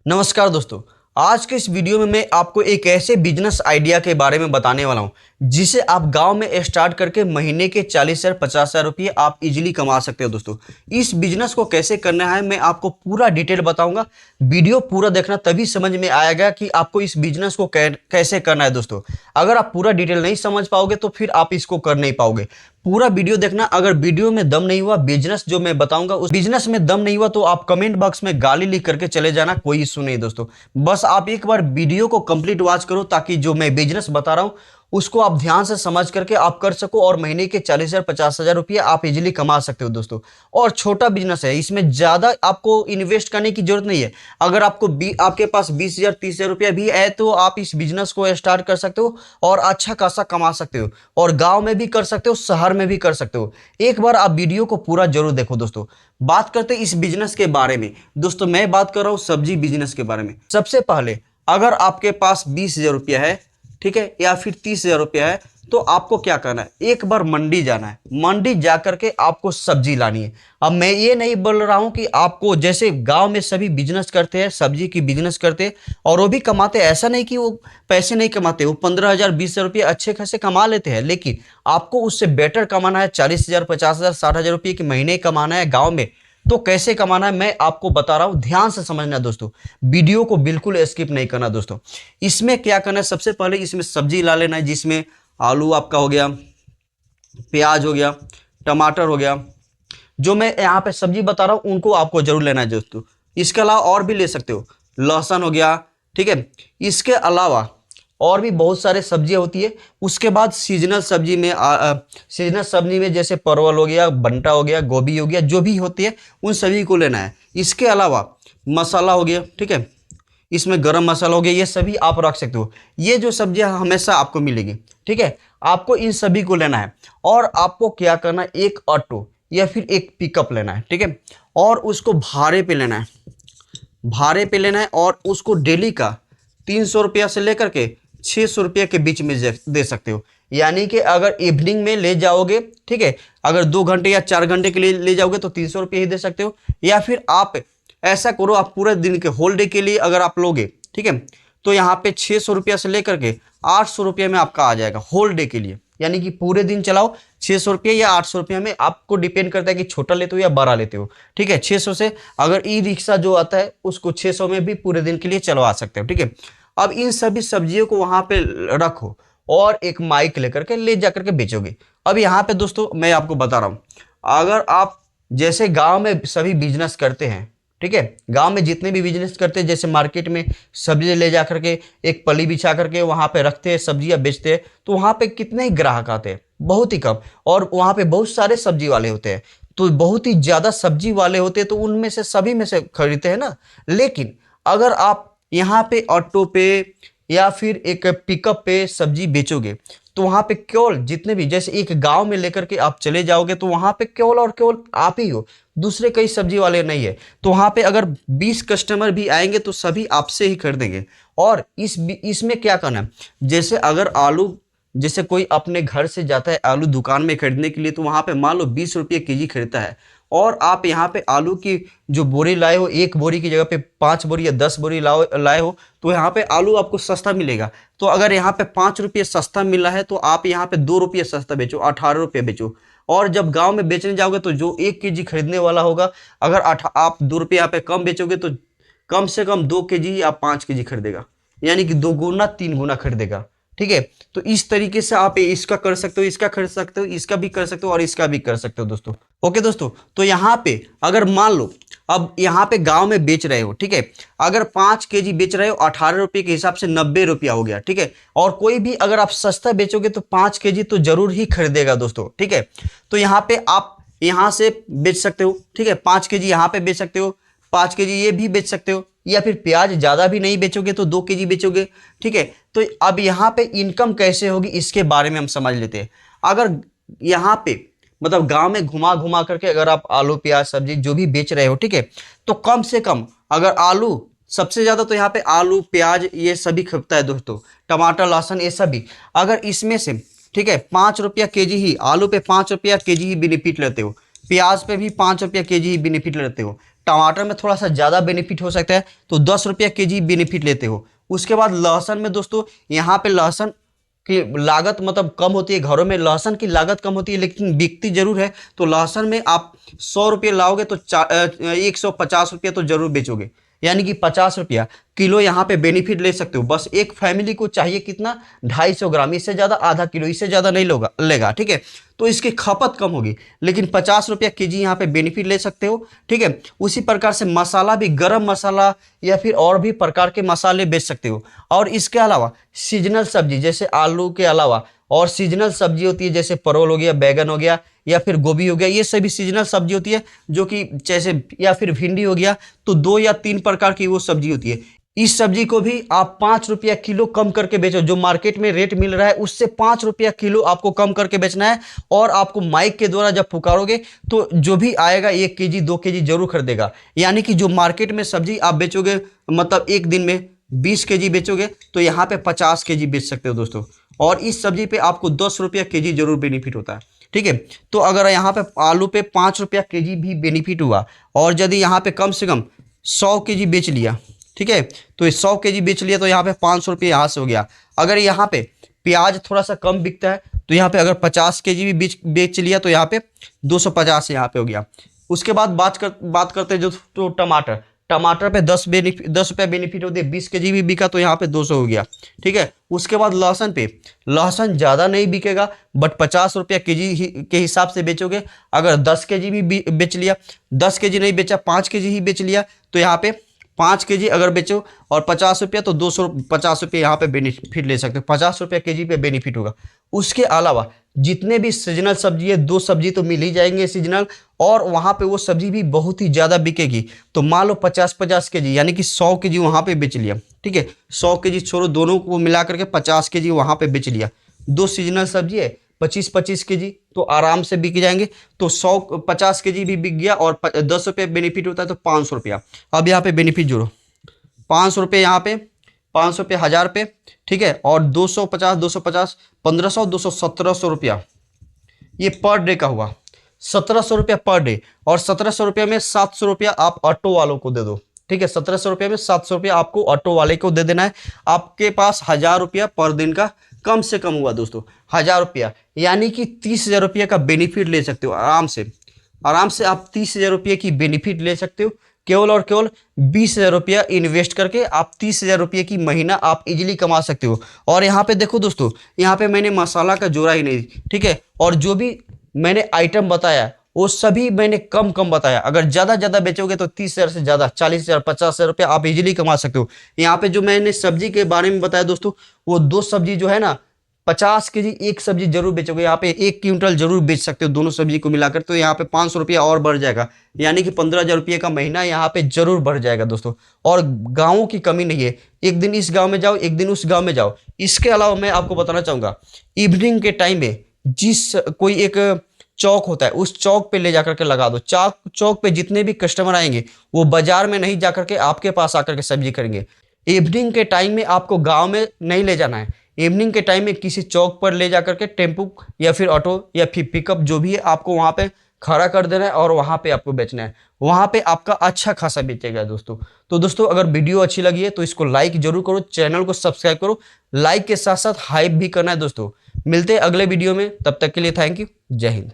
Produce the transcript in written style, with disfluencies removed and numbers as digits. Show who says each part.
Speaker 1: नमस्कार दोस्तों। आज के इस वीडियो में मैं आपको एक ऐसे बिजनेस आइडिया के बारे में बताने वाला हूं जिसे आप गांव में स्टार्ट करके महीने के 40,000 50,000 रुपये आप इजीली कमा सकते हो। दोस्तों, इस बिजनेस को कैसे करना है मैं आपको पूरा डिटेल बताऊंगा। वीडियो पूरा देखना, तभी समझ में आएगा कि आपको इस बिजनेस को कैसे करना है। दोस्तों, अगर आप पूरा डिटेल नहीं समझ पाओगे तो फिर आप इसको कर नहीं पाओगे। पूरा वीडियो देखना। अगर वीडियो में दम नहीं हुआ, बिजनेस जो मैं बताऊंगा उस बिजनेस में दम नहीं हुआ तो आप कमेंट बॉक्स में गाली लिख करके चले जाना, कोई इशू नहीं। दोस्तों, बस आप एक बार वीडियो को कंप्लीट वॉच करो ताकि जो मैं बिजनेस बता रहा हूं उसको आप ध्यान से समझ करके आप कर सको और महीने के 40,000 50,000 रुपये आप इजीली कमा सकते हो। दोस्तों, और छोटा बिजनेस है, इसमें ज्यादा आपको इन्वेस्ट करने की जरूरत नहीं है। अगर आपके पास 20,000 30,000 रुपया भी है तो आप इस बिजनेस को स्टार्ट कर सकते हो और अच्छा खासा कमा सकते हो। और गांव में भी कर सकते हो, शहर में भी कर सकते हो। एक बार आप वीडियो को पूरा जरूर देखो। दोस्तों, बात करते हैं इस बिजनेस के बारे में। दोस्तों, मैं बात कर रहा हूं सब्जी बिजनेस के बारे में। सबसे पहले अगर आपके पास 20,000 रुपया है, ठीक है, या फिर 30,000 रुपया है, तो आपको क्या करना है, एक बार मंडी जाना है। मंडी जाकर के आपको सब्जी लानी है। अब मैं ये नहीं बोल रहा हूं कि आपको, जैसे गांव में सभी बिजनेस करते हैं, सब्जी की बिजनेस करते हैं और वो भी कमाते हैं, ऐसा नहीं कि वो पैसे नहीं कमाते। वो 15,000 20,000 रुपये अच्छे खासे कमा लेते हैं, लेकिन आपको उससे बेटर कमाना है। 40,000 50,000 60,000 रुपये की महीने कमाना है गाँव में, तो कैसे कमाना है मैं आपको बता रहा हूं। ध्यान से समझना दोस्तों, वीडियो को बिल्कुल स्किप नहीं करना। दोस्तों, इसमें क्या करना है, सबसे पहले इसमें सब्जी ला लेना है, जिसमें आलू आपका हो गया, प्याज हो गया, टमाटर हो गया। जो मैं यहाँ पे सब्जी बता रहा हूं उनको आपको जरूर लेना है दोस्तों। इसके अलावा और भी ले सकते हो, लहसुन हो गया, ठीक है। इसके अलावा और भी बहुत सारे सब्जियां होती है। उसके बाद सीजनल सब्जी में जैसे परवल हो गया, बंटा हो गया, गोभी हो गया, जो भी होती है उन सभी को लेना है। इसके अलावा मसाला हो गया, ठीक है, इसमें गरम मसाला हो गया, ये सभी आप रख सकते हो। ये जो सब्जियां हमेशा आपको मिलेगी, ठीक है, आपको इन सभी को लेना है। और आपको क्या करना है, एक ऑटो या फिर एक पिकअप लेना है, ठीक है, और उसको भाड़े पे लेना है। भाड़े पे लेना है और उसको डेली का 300 रुपया से लेकर के 600 रुपये के बीच में दे सकते हो। यानी कि अगर इवनिंग में ले जाओगे, ठीक है, अगर 2 घंटे या 4 घंटे के लिए ले जाओगे तो 300 रुपये ही दे सकते हो। या फिर आप ऐसा करो, आप पूरे दिन के होल डे के लिए अगर आप लोगे, ठीक है, तो यहाँ पे 600 रुपया से लेकर के 800 रुपये में आपका आ जाएगा होल डे के लिए। यानी कि पूरे दिन चलाओ, 600 रुपये या 800 रुपये में, आपको डिपेंड करता है कि छोटा लेते हो या बड़ा लेते हो, ठीक है। 600 से अगर ई रिक्शा जो आता है उसको 600 में भी पूरे दिन के लिए चलवा सकते हो, ठीक है। अब इन सभी सब्जियों को वहां पे रखो और एक माइक लेकर के ले जाकर के बेचोगे। अब यहाँ पे दोस्तों मैं आपको बता रहा हूँ, अगर आप जैसे गांव में सभी बिजनेस करते हैं, ठीक है, गांव में जितने भी बिजनेस करते हैं, जैसे मार्केट में सब्जी ले जा करके एक पली बिछा करके वहां पे रखते हैं, सब्जियां बेचते हैं, तो वहां पे कितने ही ग्राहक आते हैं, बहुत ही कम। और वहां पे बहुत सारे सब्जी वाले होते हैं, तो बहुत ही ज्यादा सब्जी वाले होते हैं, तो उनमें से सभी में से खरीदते हैं ना। लेकिन अगर आप यहाँ पे ऑटो पे या फिर एक पिकअप पे सब्जी बेचोगे तो वहां पे केवल जितने भी, जैसे एक गांव में लेकर के आप चले जाओगे तो वहां पे केवल और केवल आप ही हो, दूसरे कई सब्जी वाले नहीं है। तो वहां पे अगर 20 कस्टमर भी आएंगे तो सभी आपसे ही खरीदेंगे। और इसमें क्या करना है, जैसे अगर आलू, जैसे कोई अपने घर से जाता है आलू दुकान में खरीदने के लिए, तो वहां पे मान लो 20 रुपये केजी खरीदता है, और आप यहाँ पे आलू की जो बोरी लाए हो, एक बोरी की जगह पे 5 बोरी या 10 बोरी लाए हो, तो यहाँ पे आलू आपको सस्ता मिलेगा। तो अगर यहाँ पे 5 रुपये सस्ता मिला है तो आप यहाँ पे 2 रुपये सस्ता बेचो, 18 रुपये बेचो। और जब गांव में बेचने जाओगे तो जो 1 केजी खरीदने वाला होगा, अगर आप 2 रुपये यहाँ पे कम बेचोगे तो कम से कम 2 केजी या 5 केजी खरीदेगा, यानी कि 2 गुना 3 गुना खरीदेगा, ठीक है। तो इस तरीके से आप इसका कर सकते हो, इसका कर सकते हो, इसका भी कर सकते हो और इसका भी कर सकते हो दोस्तों। ओके दोस्तों, तो यहाँ पे अगर मान लो अब यहाँ पे गांव में बेच रहे हो, ठीक है, अगर 5 केजी बेच रहे हो 18 रुपये के हिसाब से 90 रुपया हो गया, ठीक है। और कोई भी अगर आप सस्ता बेचोगे तो 5 केजी तो जरूर ही खरीदेगा दोस्तों, ठीक है। तो यहाँ पे आप यहाँ से बेच सकते हो, ठीक है, 5 केजी यहाँ पे बेच सकते हो, 5 केजी ये भी बेच सकते हो, या फिर प्याज ज्यादा भी नहीं बेचोगे तो 2 केजी बेचोगे, ठीक है। तो अब यहाँ पे इनकम कैसे होगी इसके बारे में हम समझ लेते हैं। अगर यहाँ पे मतलब गांव में घुमा घुमा करके अगर आप आलू प्याज सब्जी जो भी बेच रहे हो, ठीक है, तो कम से कम अगर आलू सबसे ज्यादा, तो यहाँ पे आलू प्याज ये सभी खपता है दोस्तों, टमाटर लहसुन ये सभी, अगर इसमें से, ठीक है, 5 रुपया केजी ही, आलू पे 5 रुपया केजी ही बेनिफिट लेते हो, प्याज पे भी 5 रुपया केजी ही बेनिफिट लेते हो, टमाटर में थोड़ा सा ज़्यादा बेनिफिट हो सकता है, तो 10 रुपया केजी बेनिफिट लेते हो। उसके बाद लहसुन में दोस्तों, यहाँ पे लहसुन की लागत मतलब कम होती है, घरों में लहसुन की लागत कम होती है लेकिन बिकती जरूर है। तो लहसुन में आप 100 रुपये लाओगे तो 150 रुपया तो जरूर बेचोगे, यानी कि 50 रुपया किलो यहाँ पे बेनिफिट ले सकते हो। बस एक फैमिली को चाहिए कितना, 250 ग्राम, इससे ज़्यादा आधा किलो, इससे ज़्यादा नहीं लेगा, ठीक है। तो इसकी खपत कम होगी, लेकिन 50 रुपया केजी यहाँ पे बेनिफिट ले सकते हो, ठीक है। उसी प्रकार से मसाला भी, गरम मसाला या फिर और भी प्रकार के मसाले बेच सकते हो। और इसके अलावा सीजनल सब्जी, जैसे आलू के अलावा और सीजनल सब्जी होती है, जैसे परवल हो गया, बैगन हो गया या फिर गोभी हो गया, ये सभी सीजनल सब्जी होती है, जो कि जैसे, या फिर भिंडी हो गया, तो 2 या 3 प्रकार की वो सब्जी होती है। इस सब्जी को भी आप 5 रुपया किलो कम करके बेचो, जो मार्केट में रेट मिल रहा है उससे 5 रुपया किलो आपको कम करके बेचना है। और आपको माइक के द्वारा जब पुकारोगे तो जो भी आएगा 1 केजी 2 केजी जरूर खरीदेगा। यानी कि जो मार्केट में सब्जी आप बेचोगे, मतलब एक दिन में 20 केजी बेचोगे, तो यहाँ पे 50 केजी बेच सकते हो दोस्तों। और इस सब्जी पे आपको 10 रुपया केजी जरूर बेनिफिट होता है, ठीक है। तो अगर यहाँ पे आलू पे 5 रुपया केजी भी बेनिफिट हुआ, और यदि यहाँ पे कम से कम 100 केजी बेच लिया, ठीक है, तो 100 केजी बेच लिया तो यहाँ पे 500 रुपये यहाँ से हो गया। अगर यहाँ पे प्याज थोड़ा सा कम बिकता है, तो यहाँ पे अगर 50 केजी भी बेच लिया तो यहाँ पे 250 यहाँ पे हो गया। उसके बाद बात करते हैं जो तो टमाटर पे 10 रुपये बेनिफिट होती है, 20 केजी भी बिका तो यहाँ पे 200 हो गया, ठीक है। उसके बाद लहसुन पे, लहसुन ज़्यादा नहीं बिकेगा, बट 50 रुपया केजी के हिसाब से बेचोगे। अगर 10 केजी भी बेच लिया, 10 केजी नहीं बेचा, 5 केजी ही बेच लिया, तो यहाँ पे 5 केजी अगर बेचो और 50 रुपया, तो 250 रुपये यहाँ पे बेनिफिट ले सकते हो, 50 रुपया केजी पे बेनिफिट होगा। उसके अलावा जितने भी सीजनल सब्जी है, 2 सब्जी तो मिल ही जाएंगे सीजनल, और वहाँ पे वो सब्जी भी बहुत ही ज़्यादा बिकेगी। तो मान लो 50 केजी, यानी कि 100 केजी वहाँ पे बेच लिया, ठीक है। 100 केजी छोड़ो, दोनों को मिला करके 50 केजी वहाँ पे बेच लिया। 2 सीजनल सब्जी है, 25 केजी तो आराम से बिक जाएंगे। तो 50 केजी भी बिक गया, और 10 रुपये बेनिफिट होता है तो 500 रुपया। अब यहाँ पे बेनिफिट जोड़ो, 500 रुपये यहाँ पे, 500 रुपये 1000 रुपये, ठीक है। और 250 1500 200 1700 रुपया, ये पर डे का हुआ, 1700 रुपया पर डे। और 1700 रुपये में 700 रुपया आप ऑटो वालों को दे दो, ठीक है। 1700 रुपये में 700 रुपया आपको ऑटो वाले को दे देना है। आपके पास 1000 रुपया पर दिन का कम से कम हुआ दोस्तों, 1000 रुपया, यानी कि 30,000 रुपये का बेनिफिट ले सकते हो आराम से। आप 30,000 रुपये की बेनिफिट ले सकते हो। केवल और केवल 20,000 रुपया इन्वेस्ट करके आप 30,000 रुपये की महीना आप इजीली कमा सकते हो। और यहाँ पे देखो दोस्तों, यहाँ पे मैंने मसाला का जोड़ा ही नहीं, ठीक है। और जो भी मैंने आइटम बताया वो सभी मैंने कम बताया। अगर ज़्यादा बेचोगे तो 30,000 से ज़्यादा, 40,000 50,000 रुपये आप इजीली कमा सकते हो। यहाँ पे जो मैंने सब्जी के बारे में बताया दोस्तों, वो 2 सब्जी जो है ना, 50 केजी एक सब्जी जरूर बेचोगे, यहाँ पे 1 क्विंटल जरूर बेच सकते हो दोनों सब्जी को मिलाकर। तो यहाँ पे 500 रुपया और बढ़ जाएगा, यानी कि 15,000 रुपये का महीना यहाँ पे जरूर बढ़ जाएगा दोस्तों। और गाँवों की कमी नहीं है, एक दिन इस गाँव में जाओ, एक दिन उस गाँव में जाओ। इसके अलावा मैं आपको बताना चाहूँगा, इवनिंग के टाइम में जिस कोई एक चौक होता है, उस चौक पे ले जाकर के लगा दो। चौक पे जितने भी कस्टमर आएंगे वो बाजार में नहीं जाकर के आपके पास आकर के सब्जी करेंगे। इवनिंग के टाइम में आपको गांव में नहीं ले जाना है, इवनिंग के टाइम में किसी चौक पर ले जाकर के टेम्पू या फिर ऑटो या फिर पिकअप जो भी है, आपको वहाँ पे खड़ा कर देना है और वहाँ पे आपको बेचना है। वहाँ पे आपका अच्छा खासा बेचेगा दोस्तों। तो दोस्तों, अगर वीडियो अच्छी लगी है तो इसको लाइक जरूर करो, चैनल को सब्सक्राइब करो, लाइक के साथ साथ हाइप भी करना है दोस्तों। मिलते हैं अगले वीडियो में, तब तक के लिए थैंक यू, जय हिंद।